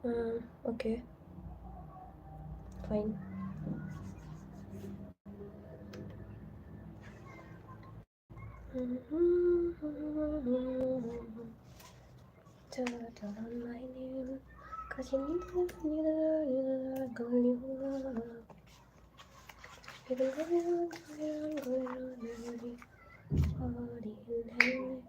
Okay, fine. Turn on my name, 'cause you need to girl you love. Baby, going on, body in hand.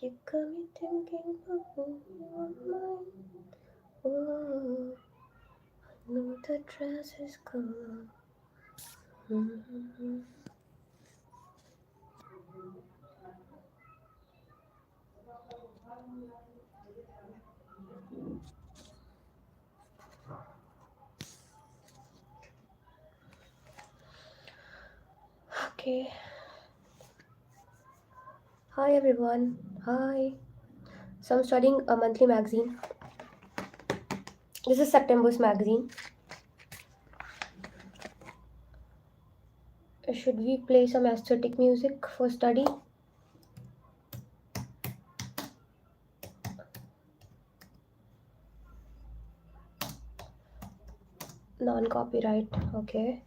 You got me thinking, oh, you are mine. Oh, I know the dress is cold. Mm-hmm. Okay. Hi everyone. Hi. So I'm studying a monthly magazine. This is September's magazine. Should we play some aesthetic music for study? Non-copyright. Okay.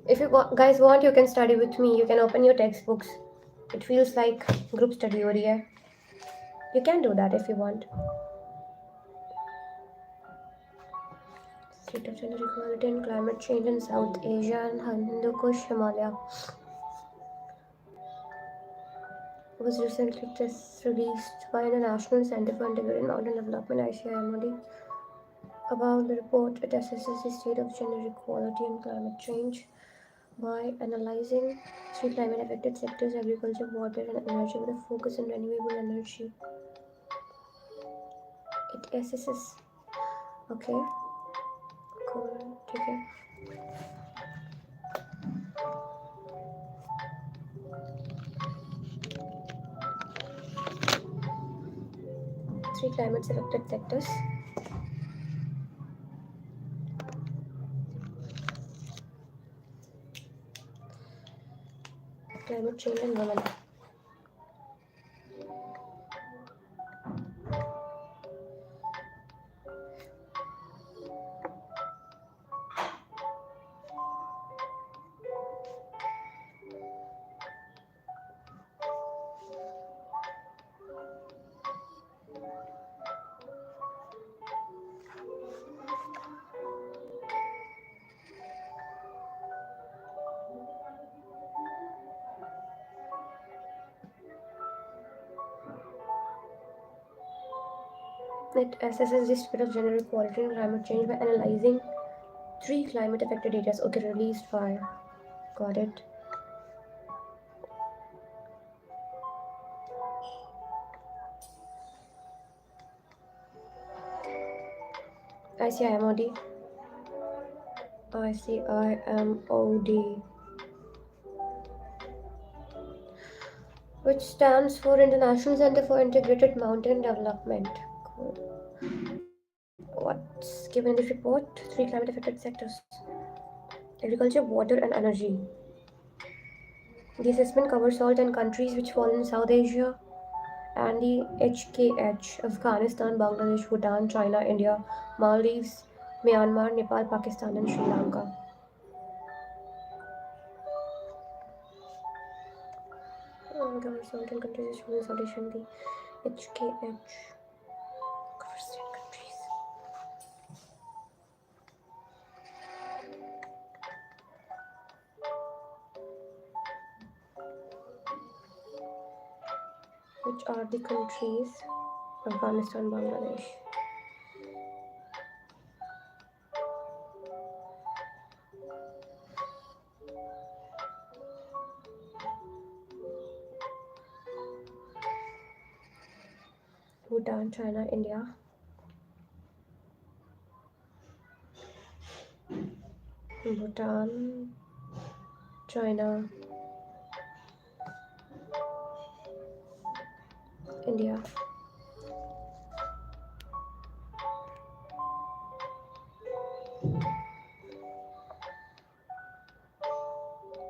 If you guys want, you can study with me. You can open your textbooks. It feels like group study over here. You can do that if you want. State of gender equality and climate change in South Asia and Hindu Kush Himalaya was recently just released by the National Center for Integrated Mountain Development (ICMD). About the report, it assesses the state of gender equality and climate change by analyzing three climate-affected sectors: agriculture, water, and energy, with a focus on renewable energy. It assesses. Okay, cool. ठीक है. Three climate-affected sectors: climate change and women. It assesses the state of gender equality and climate change by analyzing three climate-affected areas. Okay, released by. Got it. ICIMOD. ICIMOD. which stands for International Center for Integrated Mountain Development. Cool. What's given in this report? Three climate affected sectors: agriculture, water, and energy. The assessment covers all 10 countries which fall in South Asia and the HKH: Afghanistan, Bangladesh, Bhutan, China, India, Maldives, Myanmar, Nepal, Pakistan, and Sri Lanka. Covers all 10 countries which fall in South Asia and the HKH covers 10 countries. Which are the countries? Afghanistan, Bangladesh. Bhutan, China, India. Bhutan, China, India.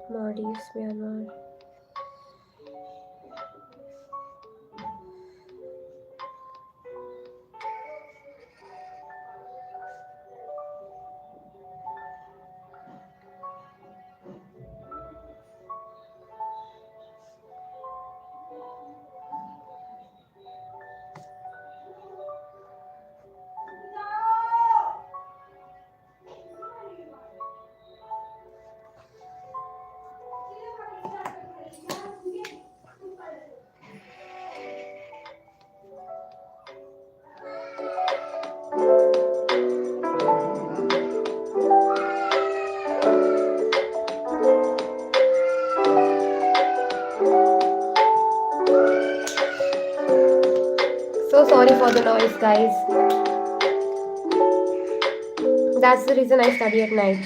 Maldives, Myanmar. So sorry for the noise, guys. That's the reason I study at night.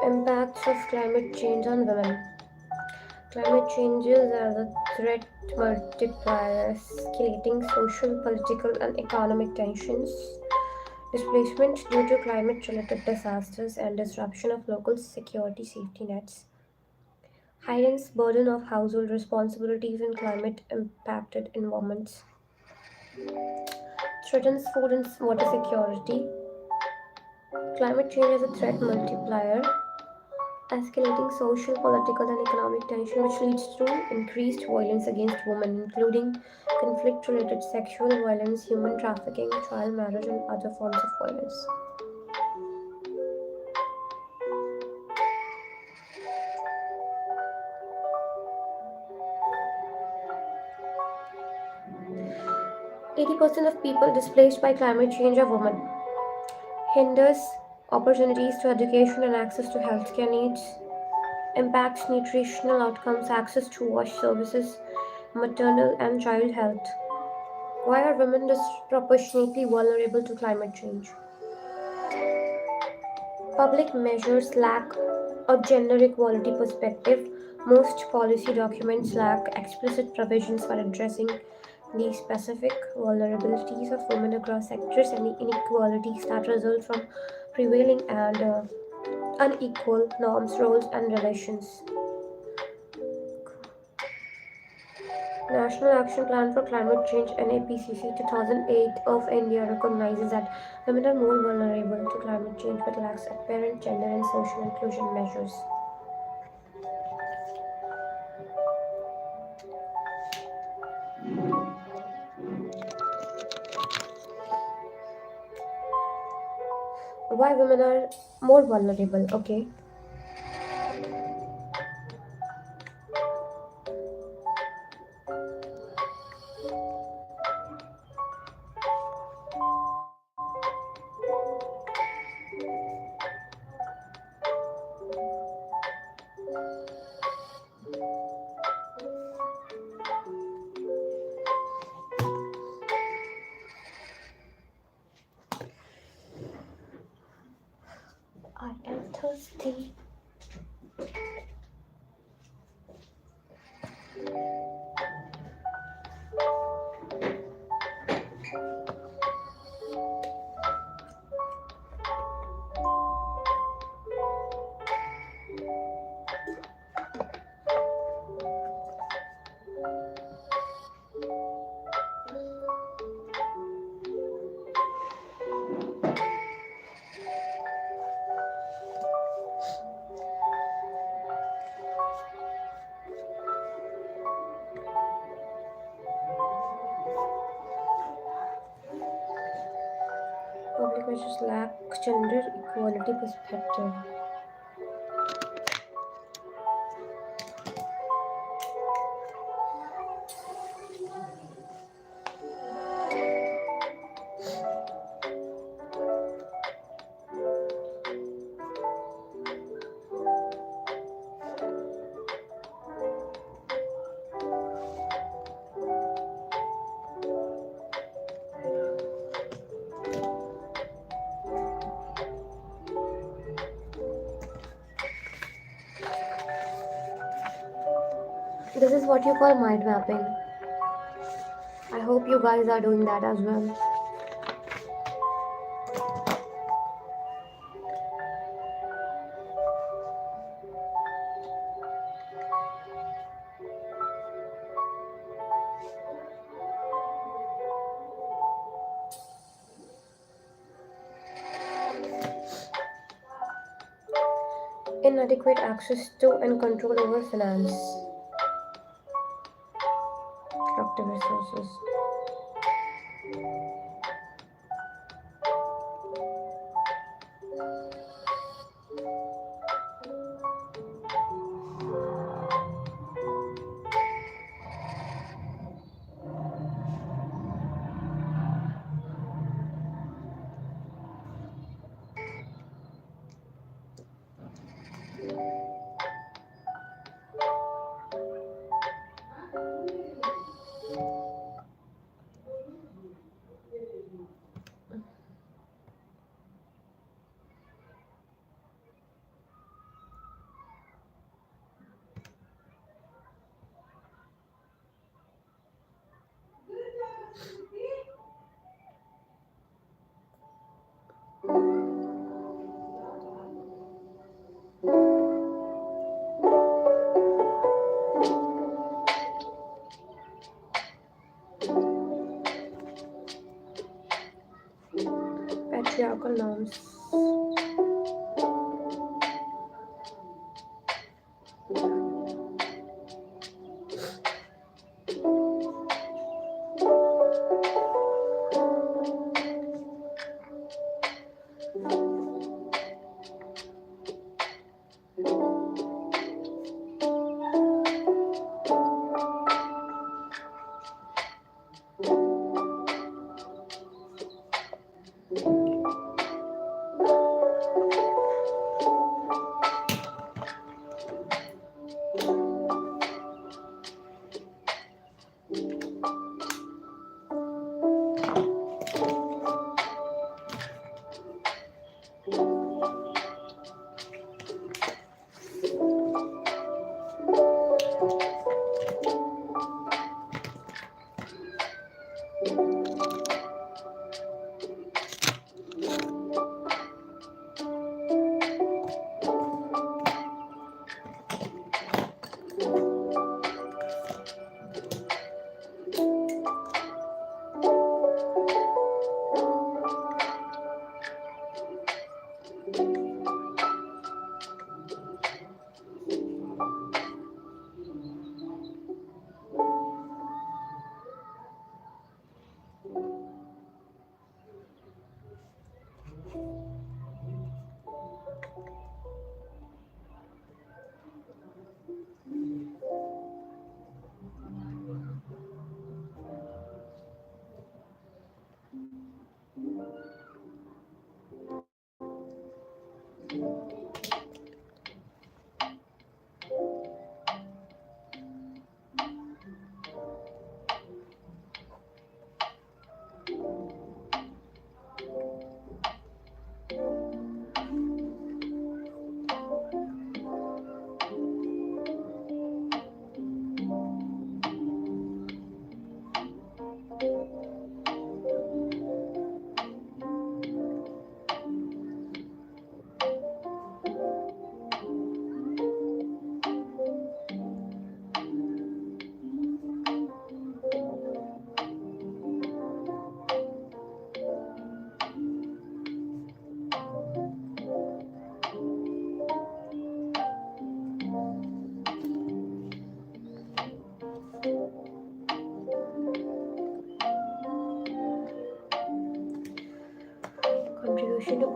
Impacts of climate change on women. Climate changes are the threat multiplier, escalating social, political, and economic tensions. Displacement due to climate related disasters and disruption of local security safety nets. Heightens burden of household responsibilities in climate impacted environments. Threatens food and water security. Climate change is a threat multiplier, escalating social, political, and economic tension, which leads to increased violence against women, including conflict related sexual violence, human trafficking, child marriage, and other forms of violence. 80% of people displaced by climate change are women. Hinders opportunities to education and access to healthcare needs. Impacts nutritional outcomes, access to wash services, maternal and child health. Why are women disproportionately vulnerable to climate change? Public measures lack a gender equality perspective. Most policy documents lack explicit provisions for addressing the specific vulnerabilities of women across sectors and the inequalities that result from prevailing and unequal norms, roles, and relations. National Action Plan for Climate Change NAPCC 2008 of India recognizes that women are more vulnerable to climate change but lacks apparent gender and social inclusion measures. Why women are more vulnerable? Okay. I am thirsty. Public measures lack gender equality perspective. This is what you call mind mapping. I hope you guys are doing that as well. Inadequate access to and control over finance, productive resources. Patriarchal norms.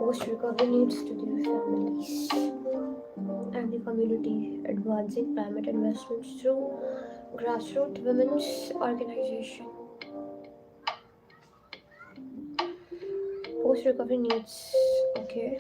Post-recovery needs to their families and the community, advancing climate investments through grassroots women's organization. Post-recovery needs, okay.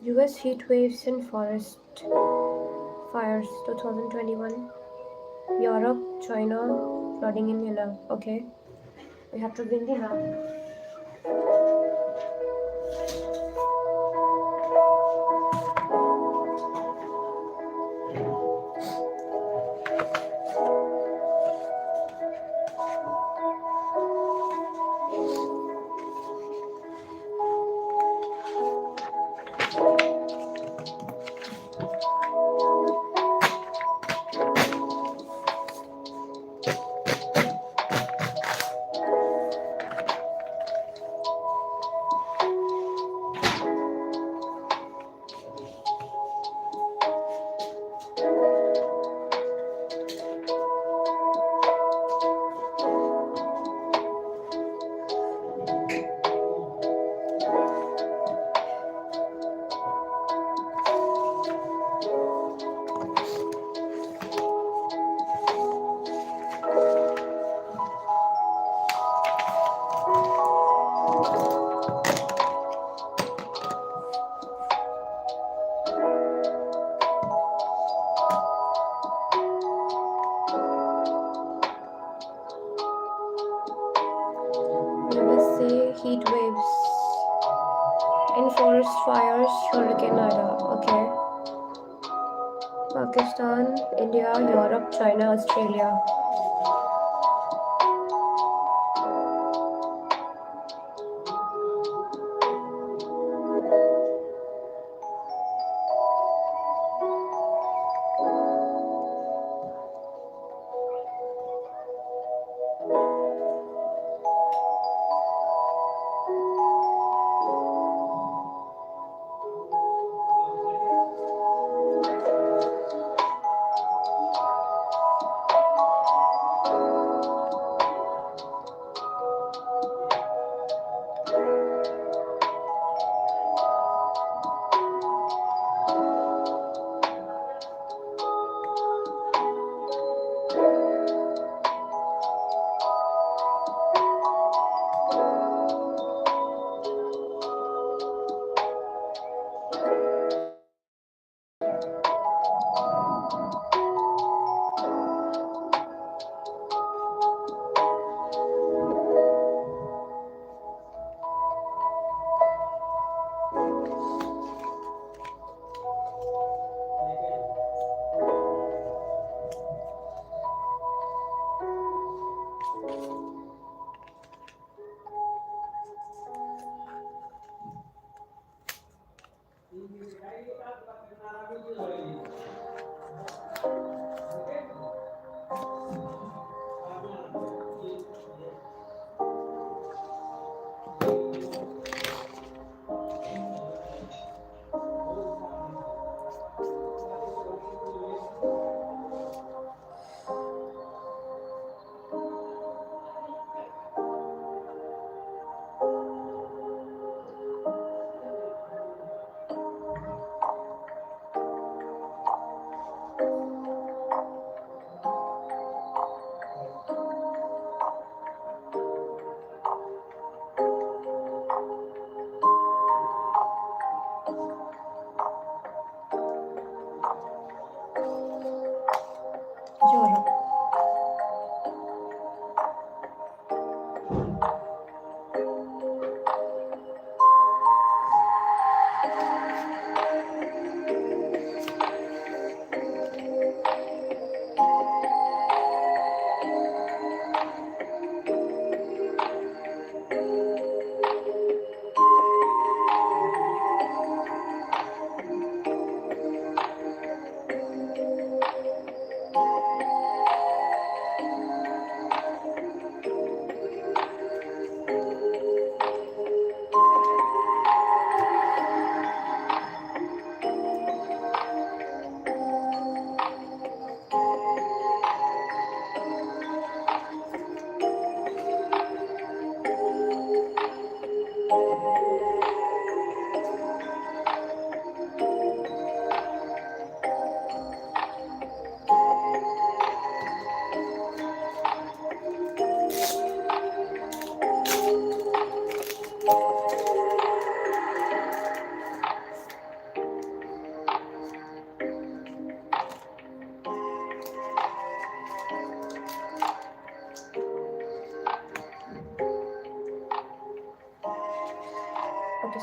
US heat waves and forest fires 2021. Europe, China, flooding in Vienna. Okay, we have to bring the map. USA heat waves and forest fires, Hurricane Ida. Okay. Pakistan, India, Europe, China, Australia.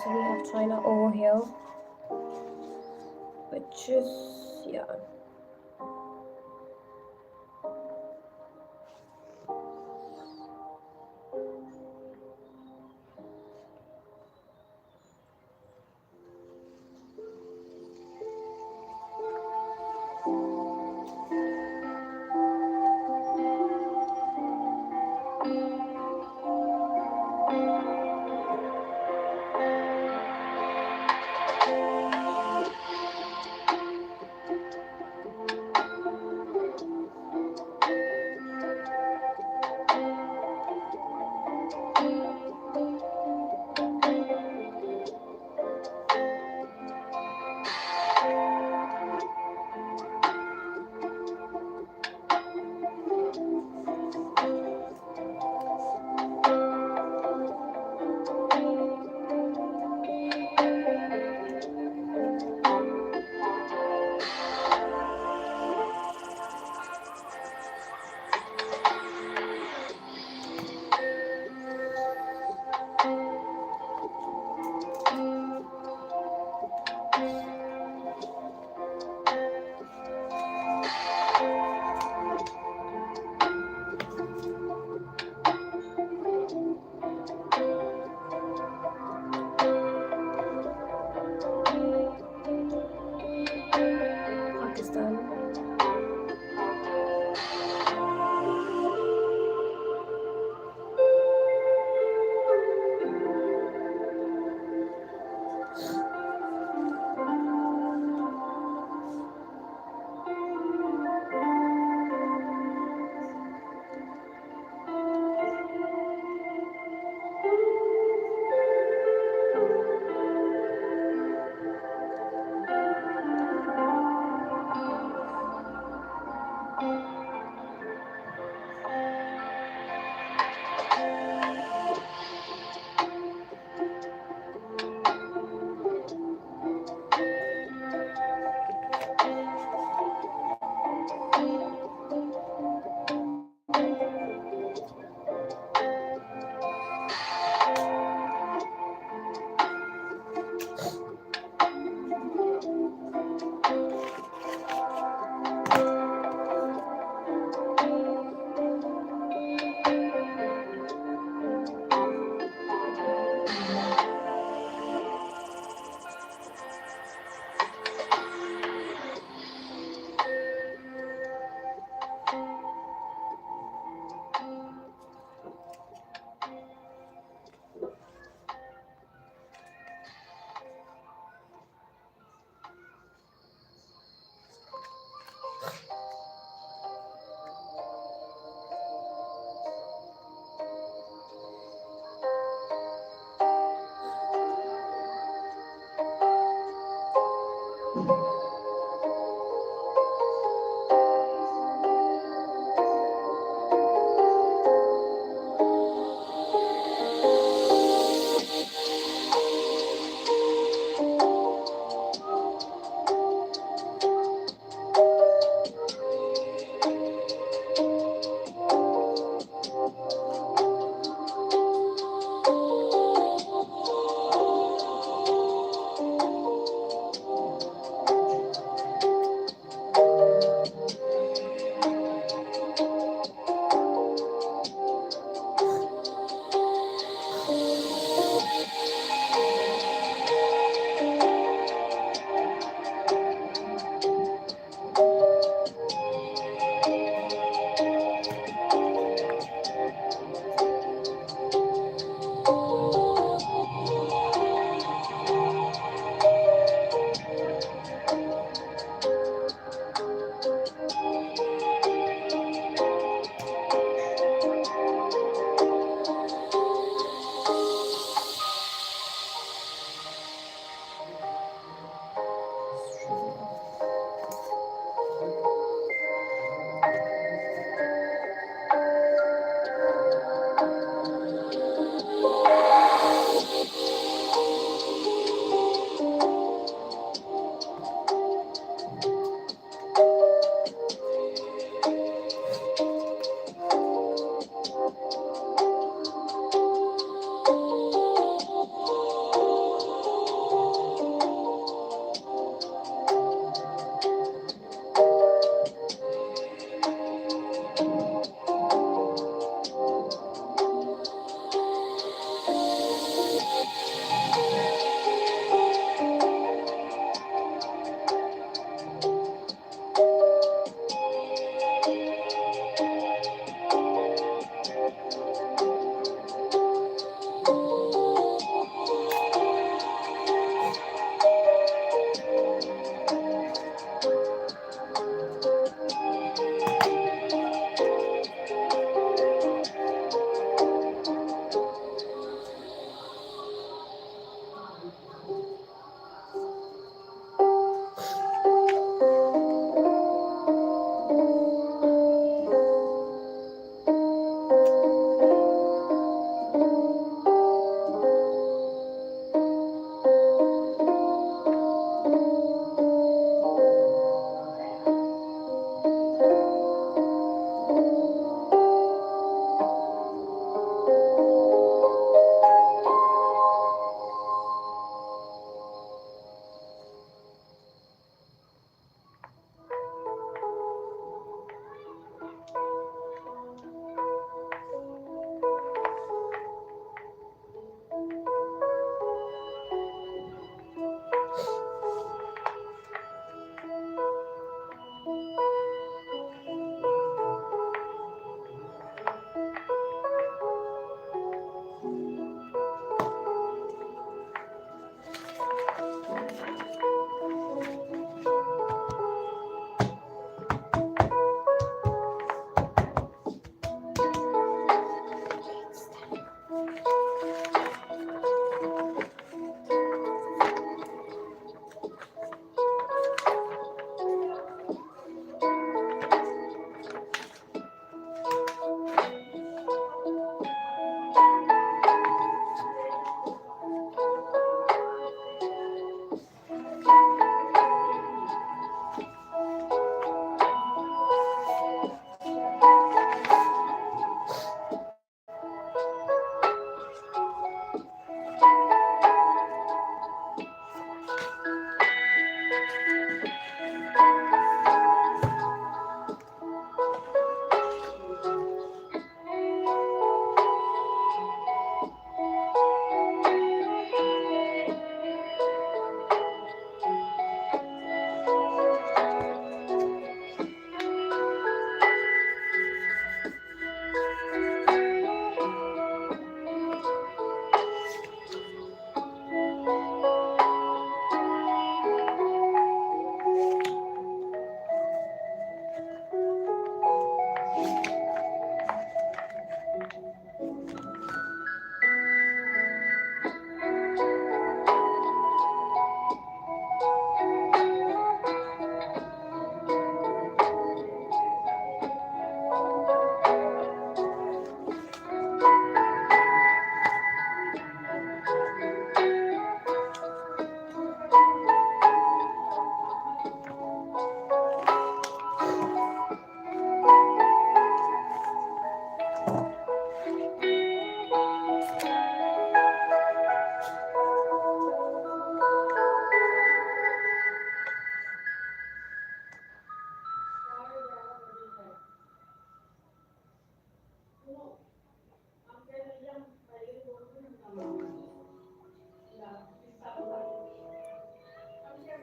so we have China over here, which is, yeah. Pakistan.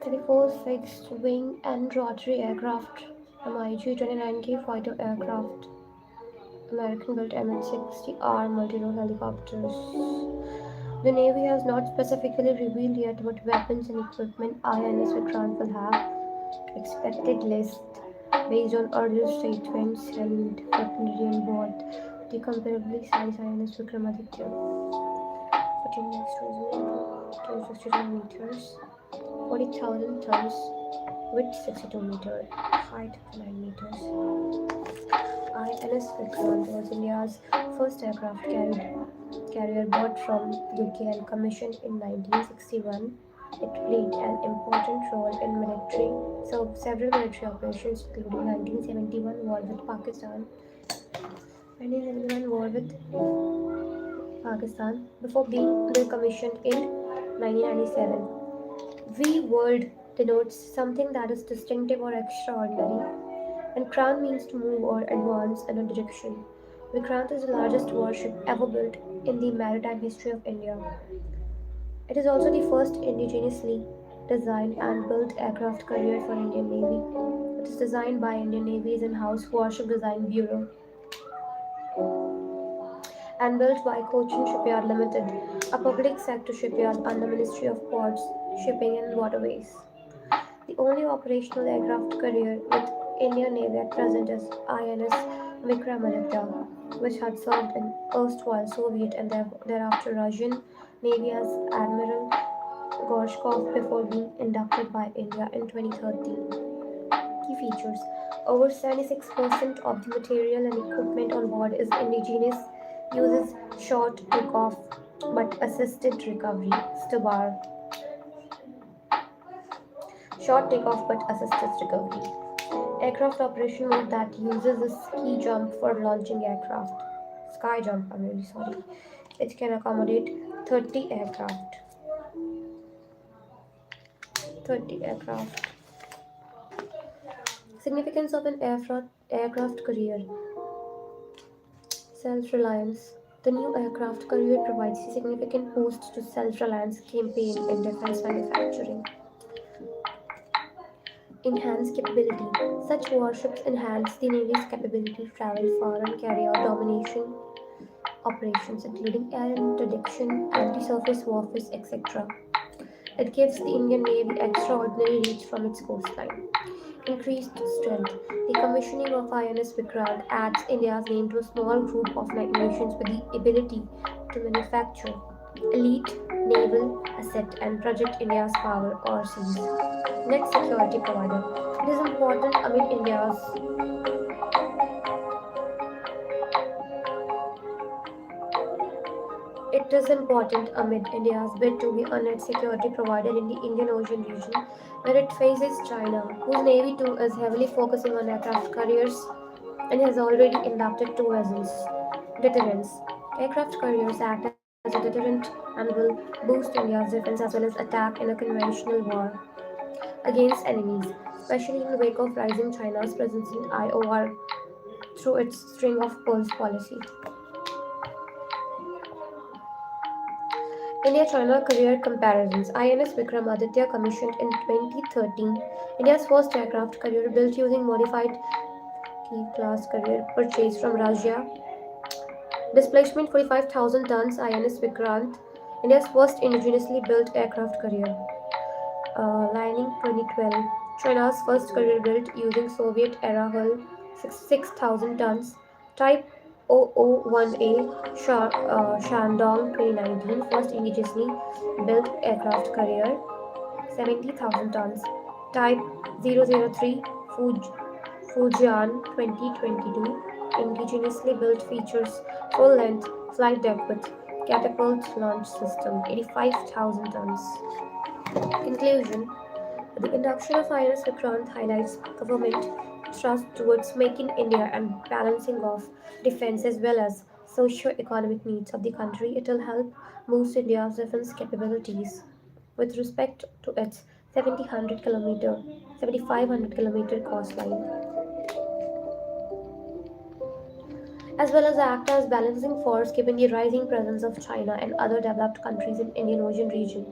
34 fixed wing and rotary aircraft, MiG-29K fighter aircraft, American-built MH-60R multi-role helicopters. The Navy has not specifically revealed yet what weapons and equipment INS Vikrant will have. Expected list based on earlier statements and weaponry on board the comparably sized INS Vikramaditya. 14 next was 262 meters, 40,000 tons, width 62 meters, height 9 meters. INS Vikrant was India's first aircraft carrier bought from UK and commissioned in 1961. It played an important role in several military operations, including 1971 war with Pakistan, 1971 war with Pakistan, before being decommissioned in 1997. V word denotes something that is distinctive or extraordinary, and Krant means to move or advance in a direction. Vikrant is the largest warship ever built in the maritime history of India. It is also the first indigenously designed and built aircraft carrier for Indian Navy. It is designed by Indian Navy's in-house Warship Design Bureau and built by Cochin Shipyard Limited, a public sector shipyard under Ministry of Ports, Shipping and Waterways. The only operational aircraft carrier with Indian Navy at present is INS Vikramaditya, which had served in erstwhile Soviet and thereafter Russian Navy as Admiral Gorshkov before being inducted by India in 2013. Key features: over 76% of the material and equipment on board is indigenous, uses short takeoff but assisted recovery, STABAR. Short takeoff but assisted recovery. Aircraft operation mode that uses a ski jump for launching aircraft. Sky jump, I'm really sorry. It can accommodate 30 aircraft. 30 aircraft. Significance of an aircraft carrier. Self-reliance. The new aircraft carrier provides a significant boost to self-reliance campaign in defense manufacturing. Enhanced capability. Such warships enhance the Navy's capability to travel far and carry out domination operations, including air interdiction, anti-surface warfare, etc. It gives the Indian Navy extraordinary reach from its coastline. Increased strength. The commissioning of INS Vikrant adds India's name to a small group of nations with the ability to manufacture elite naval asset and project India's power overseas. Next, security provider. It is important amid India's It is important amid India's bid to be a net security provider in the Indian Ocean region, where it faces China, whose navy too is heavily focusing on aircraft carriers and has already inducted two vessels. Deterrence. Aircraft carriers act as a deterrent and will boost India's defense as well as attack in a conventional war against enemies, especially in the wake of rising China's presence in IOR through its string of pearls policy. India-China career comparisons. INS Vikramaditya commissioned in 2013, India's first aircraft carrier built using modified Kiev-class carrier purchased from Russia. Displacement 45,000 tons. INS Vikrant, India's first indigenously built aircraft carrier. Lining 2012, China's first carrier built using Soviet-era hull, 6,000 tons. Type 001A Shandong 2019, first indigenously built aircraft carrier, 70,000 tons. Type 003 Fujian 2022, indigenously built, features full-length flight deck with catapult launch system, 85,000 tons. Conclusion. The induction of INS Vikrant highlights government thrust towards making India and balancing of defense as well as socio-economic needs of the country. It will help boost India's defense capabilities with respect to its 7,500 kilometer coastline, as well as act as balancing force given the rising presence of China and other developed countries in Indian Ocean region.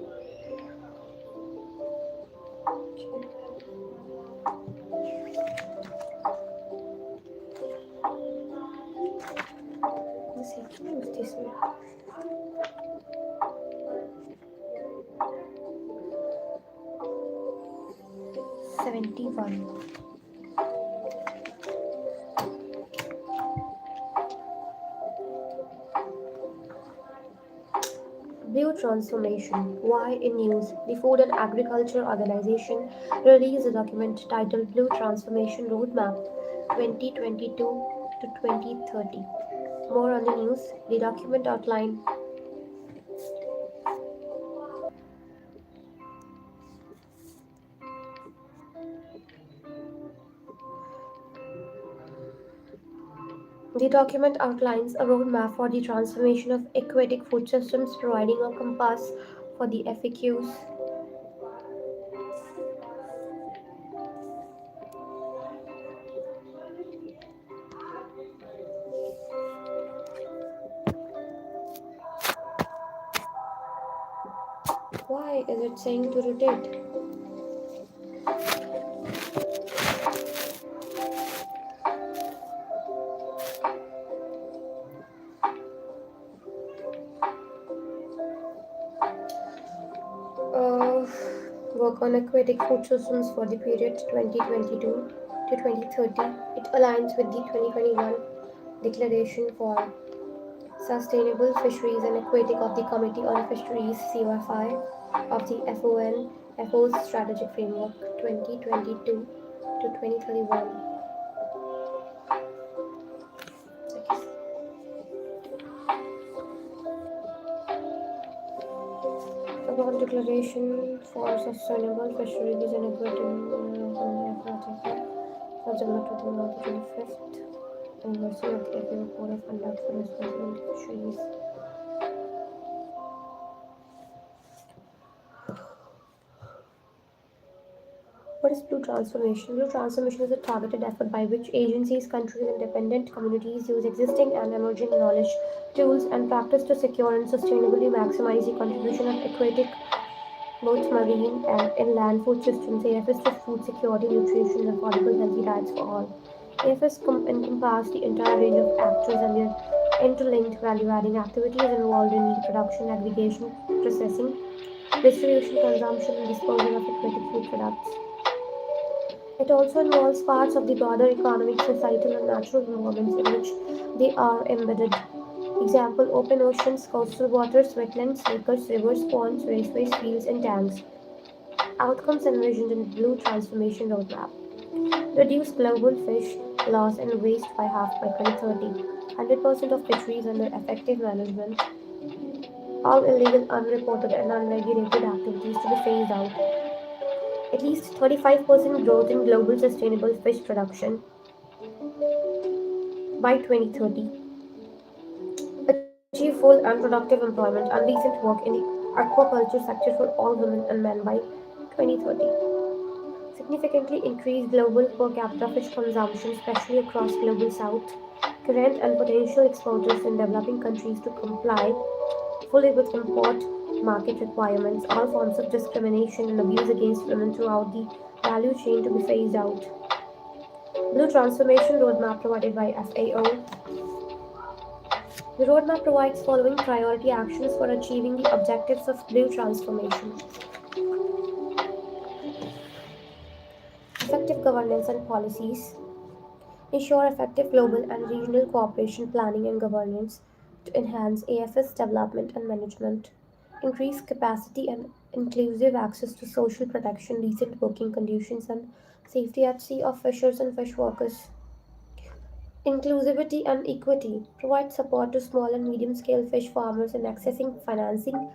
this way. 71. Blue Transformation. Why in news? The Food and Agriculture Organization released a document titled Blue Transformation Roadmap 2022 to 2030. More on the news. The document outlined The document outlines a roadmap for the transformation of aquatic food systems, providing a compass for the FAQs. Why is it saying to rotate? Uh, Work on aquatic food systems for the period 2022 to 2030. It aligns with the 2021 Declaration for Sustainable Fisheries and Aquatic of the Committee on Fisheries (COFI) of the FO's Strategic Framework 2022 to 2031. About Declaration for Sustainable Fisheries and Aquatic of July 25th anniversary of the FAO Code of Conduct for Responsible Fisheries. What is Blue Transformation? Blue Transformation is a targeted effort by which agencies, countries, and dependent communities use existing and emerging knowledge, tools, and practice to secure and sustainably maximize the contribution of aquatic, both marine and inland food systems. AFS to food security, nutrition, and affordable healthy diets for all. AFS encompass the entire range of actors and their interlinked value-adding activities involved in the production, aggregation, processing, distribution, consumption, and disposal of aquatic food products. It also involves parts of the broader economic, societal, and natural environments in which they are embedded. Example: open oceans, coastal waters, wetlands, lakes, rivers, ponds, raceways, fields, and tanks. Outcomes envisioned in the Blue Transformation Roadmap: reduce global fish loss and waste by half by 2030. 100% of fisheries under effective management. All illegal, unreported, and unregulated activities to be phased out. At least 35% growth in global sustainable fish production by 2030. Achieve full and productive employment and decent work in the aquaculture sector for all women and men by 2030. Significantly increase global per capita fish consumption, especially across global south. Current and potential exporters in developing countries to comply fully with import market requirements. All forms of discrimination and abuse against women throughout the value chain to be phased out. Blue Transformation Roadmap provided by FAO. The roadmap provides following priority actions for achieving the objectives of Blue Transformation. Effective governance and policies. Ensure effective global and regional cooperation, planning, and governance to enhance AFS development and management. Increase capacity and inclusive access to social protection, decent working conditions, and safety at sea of fishers and fish workers. Inclusivity and equity. Provide support to small and medium scale fish farmers in accessing financing,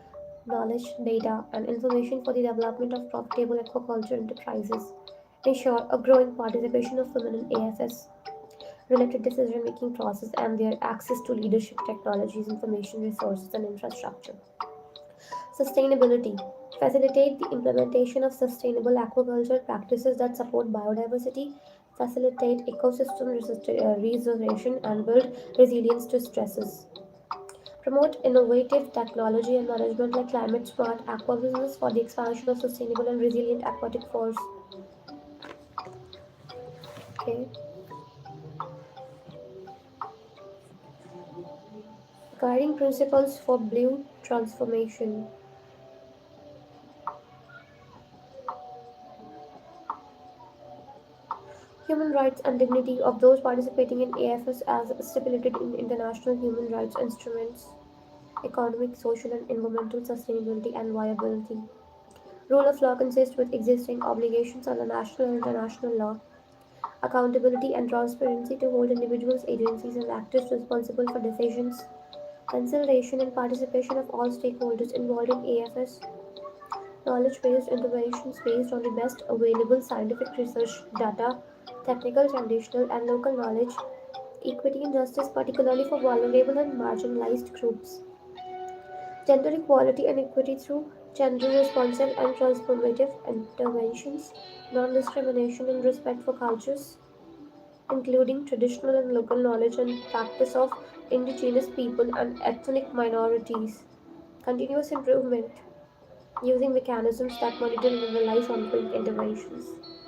knowledge, data, and information for the development of profitable aquaculture enterprises. Ensure a growing participation of women in AFS related decision making process and their access to leadership technologies, information resources, and infrastructure. Sustainability. Facilitate the implementation of sustainable aquaculture practices that support biodiversity, facilitate ecosystem restoration, and build resilience to stresses. Promote innovative technology and management like climate smart aquabusiness for the expansion of sustainable and resilient aquatic force. Okay. Guiding principles for blue transformation. Human rights and dignity of those participating in AFS as stipulated in international human rights instruments, economic, social, and environmental sustainability and viability. Rule of law consists with existing obligations under national and international law, accountability and transparency to hold individuals, agencies, and actors responsible for decisions, consultation and participation of all stakeholders involved in AFS, knowledge based interventions based on the best available scientific research data, technical, traditional, and local knowledge, equity and justice, particularly for vulnerable and marginalized groups, gender equality and equity through gender responsive and transformative interventions, non discrimination and respect for cultures, including traditional and local knowledge and practice of indigenous people and ethnic minorities, continuous improvement using mechanisms that monitor and analyze ongoing interventions.